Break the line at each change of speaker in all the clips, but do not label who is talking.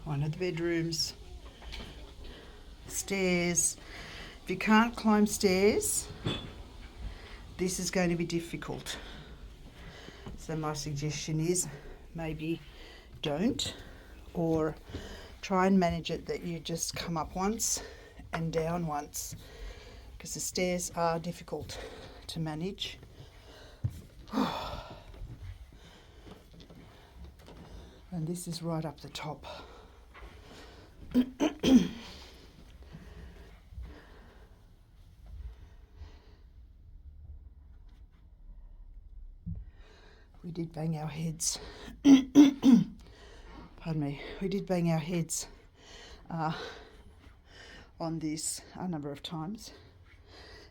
one of the bedrooms. Stairs. If you can't climb stairs, this is going to be difficult. So my suggestion is maybe don't, or try and manage it that you just come up once and down once, because the stairs are difficult to manage. And this is right up the top. We did bang our heads. Pardon me. We did bang our heads on this a number of times.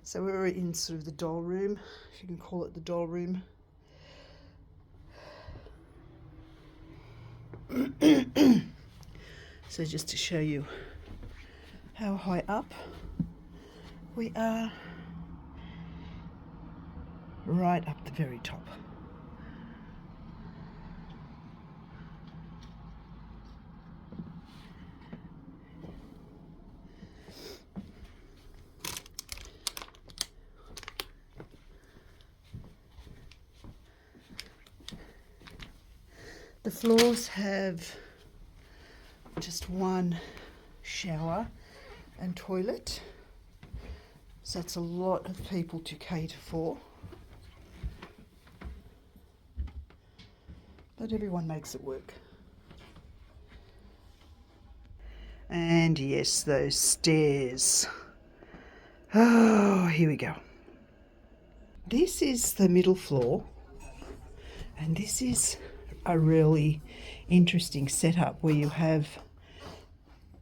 So we were in sort of the doll room, if you can call it the doll room. So just to show you how high up we are, right up the very top. The floors have just one shower and toilet, so that's a lot of people to cater for. But everyone makes it work. And yes, those stairs. Oh, here we go. This is the middle floor, and this is a really interesting setup where you have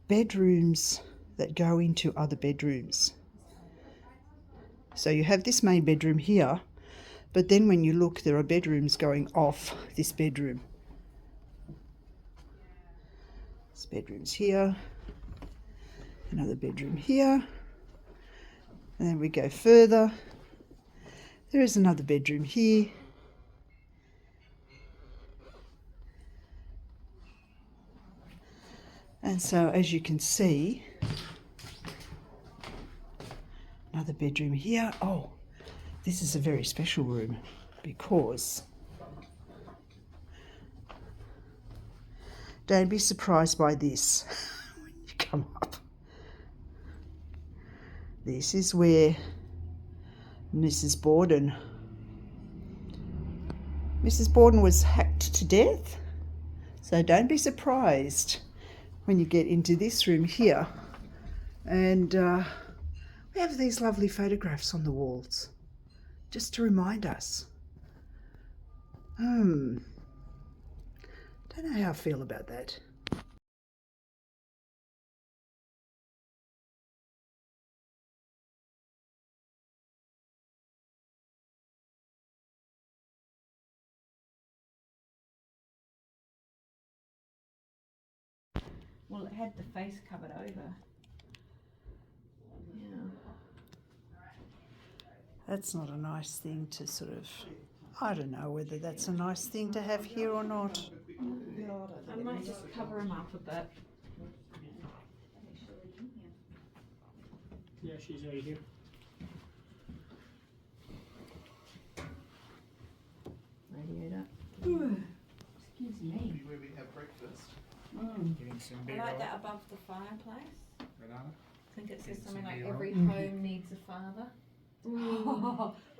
bedrooms that go into other bedrooms. So you have this main bedroom here, but then when you look, there are bedrooms going off this bedroom. This bedroom's here, another bedroom here, and then we go further. There is another bedroom here. And so, as you can see, another bedroom here. Oh, this is a very special room because don't be surprised by this when you come up. This is where Mrs. Borden was hacked to death. So don't be surprised when you get into this room here, and we have these lovely photographs on the walls just to remind us. Don't know how I feel about that.
Well, it had the face covered over. Yeah.
That's not a nice thing to sort of, I don't know whether that's a nice thing to have here or not.
I might just cover him up a bit.
Yeah, she's already here.
Radiator. Excuse me.
Where we have breakfast.
Getting some
I
big
like
old
that above the fireplace.
banana.
I think it says
Getting
something
some
like
big
every
old-
home needs a father.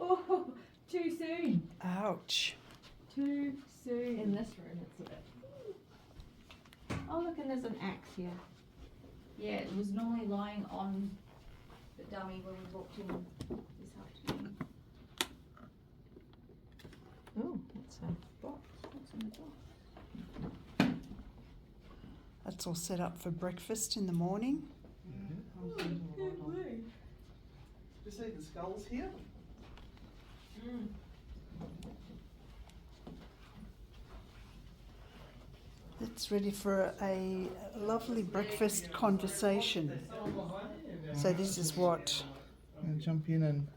Oh, too soon.
Ouch.
Too soon. In this room, it's a bit. Oh, look, and there's an axe here.
Yeah, it was normally lying on the dummy when we walked in this afternoon.
Oh, that's a box. What's in the box?
That's all set up for breakfast in the morning.
You see the skulls here?
It's ready for a lovely breakfast conversation. So this is what?
And jump in and...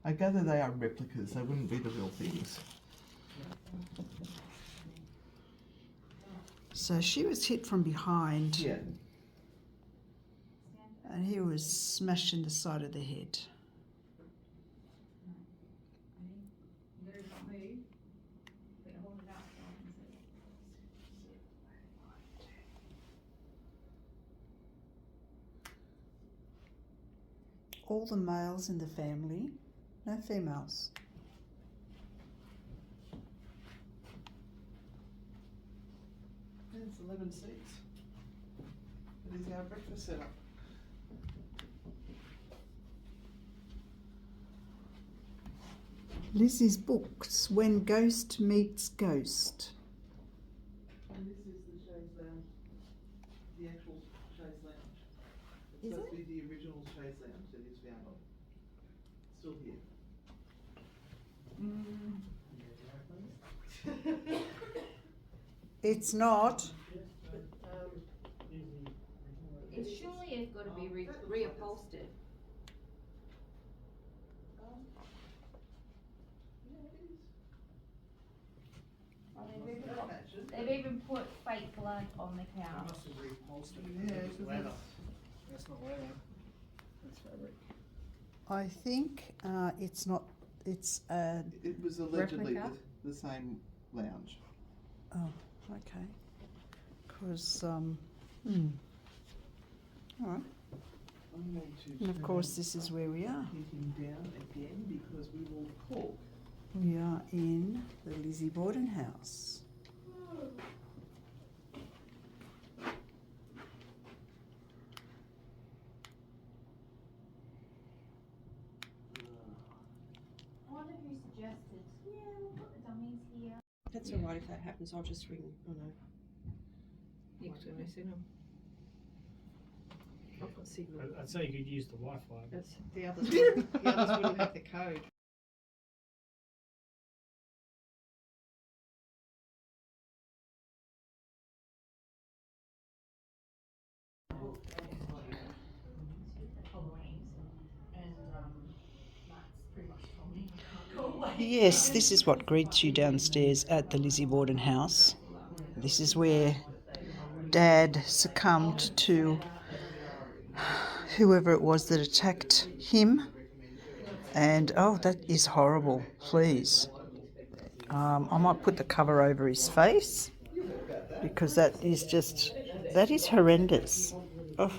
I gather they are replicas, they wouldn't be the real things.
So she was hit from behind,
Yeah.
and he was smashed in the side of the head.
You better not move. Better hold it out so I can see.
All the males in the family, no females.
And it's 11 seats. It is our breakfast setup.
Lizzie's books, When Ghost Meets Ghost.
And this is the chaise lounge, the actual chaise lounge. It's
Is
supposed to be the original chaise lounge that is found on. Still here.
It's not.
It's surely it's got to be reupholstered.
Yeah, it is.
Oh,
That matches.
they've even put fake blood on the
I
cow.
must have reupholstered it.
Yeah,
It's
because
leather. That's not leather. That's fabric.
I think it's not. It's
It was allegedly
replica?
the same lounge.
Oh, okay. Because all right.
I'm going to
And of
turn
course, this is where we are.
heating down again because we will talk.
We are in the Lizzie Borden House.
I wonder who suggested. Yeah, we'll put the dummies here.
That's alright if that happens, I'll just ring, oh no.
Next to my signal.
I've got signal.
I'd say you could use the Wi-Fi.
That's, the others wouldn't have the code.
Yes, this is what greets you downstairs at the Lizzie Borden House. This is where Dad succumbed to whoever it was that attacked him. And oh, that is horrible. Please. I might put the cover over his face because that is horrendous. Oh.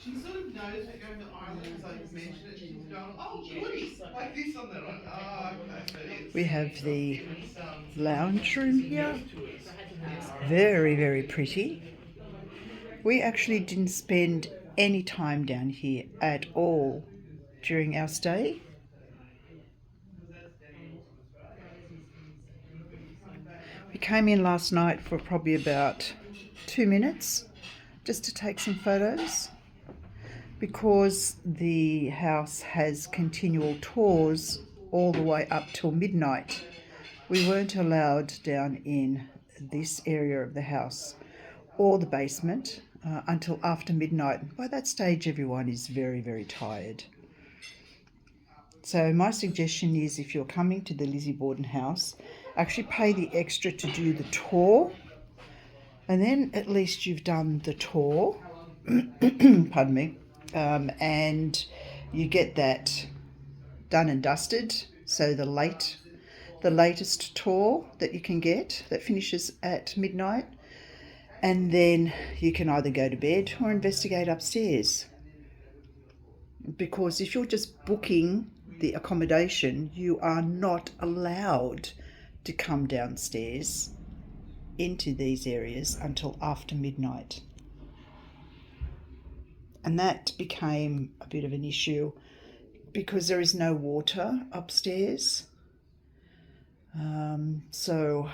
She sort of knows we're going to Ireland because I mentioned it. She's going, oh, goody, like this on there. Oh, okay. So it's,
We have the
it's,
lounge room here. Very, very pretty. We actually didn't spend any time down here at all during our stay. We came in last night for probably about 2 minutes just to take some photos because the house has continual tours all the way up till midnight. We weren't allowed down in this area of the house or the basement until after midnight. By that stage, everyone is very, very tired. So my suggestion is if you're coming to the Lizzie Borden House, actually pay the extra to do the tour, and then at least you've done the tour, pardon me, and you get that done and dusted. So the latest tour that you can get that finishes at midnight, and then you can either go to bed or investigate upstairs. Because if you're just booking the accommodation, you are not allowed to come downstairs into these areas until after midnight. And that became a bit of an issue because there is no water upstairs. So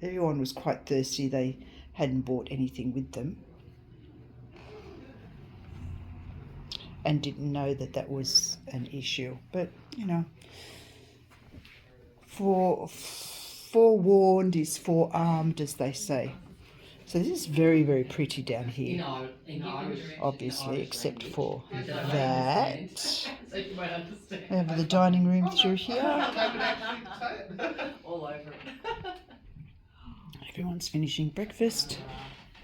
everyone was quite thirsty. They hadn't bought anything with them and didn't know that that was an issue. But, you know, forewarned is forearmed, as they say. So this is very, very pretty down
In,
here,
in Irish,
obviously,
in Irish
except
language.
for
You don't
that.
understand. So you won't understand.
We have the dining room through here.
They would actually say it.
All over it.
Everyone's finishing breakfast.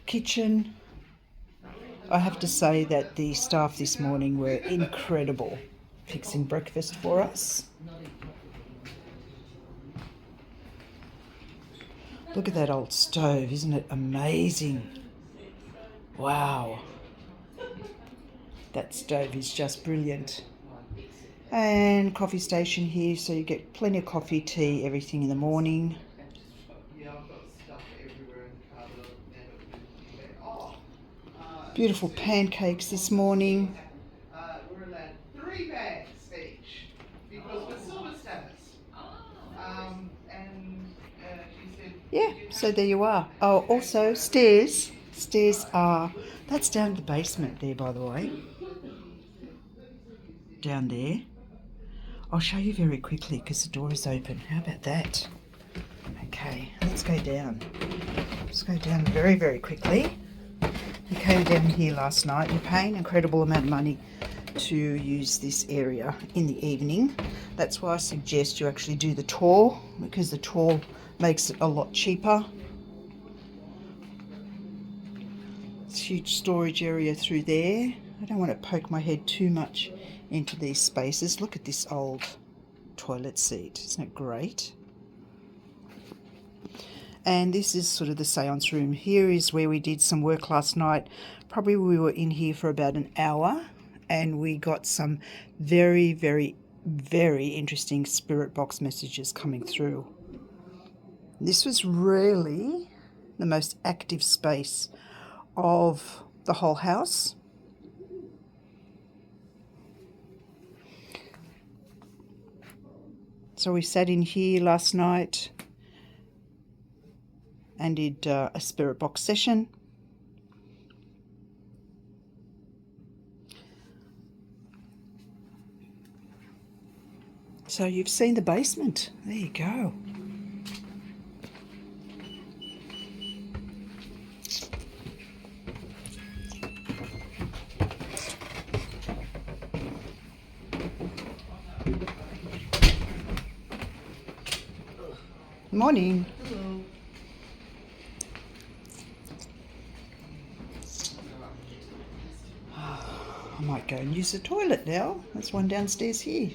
Kitchen. I have to say that the staff this morning were incredible fixing breakfast for us. Look at that old stove, isn't it amazing? Wow. That stove is just brilliant. And coffee station here, so you get plenty of coffee, tea, everything in the morning.
Yeah, I've got stuff everywhere in the car that I've never been. Oh,
Beautiful pancakes this morning.
we're allowed 3 bags each because we're silver status. And she said,
Yeah, so there you are. Oh, also stairs. Stairs are, that's down the basement there, by the way. Down there. I'll show you very quickly because the door is open. How about that? Okay, let's go down. Let's go down very, very quickly. You came down here last night. You pay an incredible amount of money to use this area in the evening. That's why I suggest you actually do the tour, because the tour makes it a lot cheaper. It's a huge storage area through there. I don't want to poke my head too much into these spaces. Look at this old toilet seat. Isn't it great? And this is sort of the seance room. Here is where we did some work last night. Probably we were in here for about an hour, and we got some very, very, very interesting spirit box messages coming through. This was really the most active space of the whole house. So we sat in here last night and did a spirit box session. So you've seen the basement. There you go. Morning.
Hello.
I might go and use the toilet now. There's one downstairs here.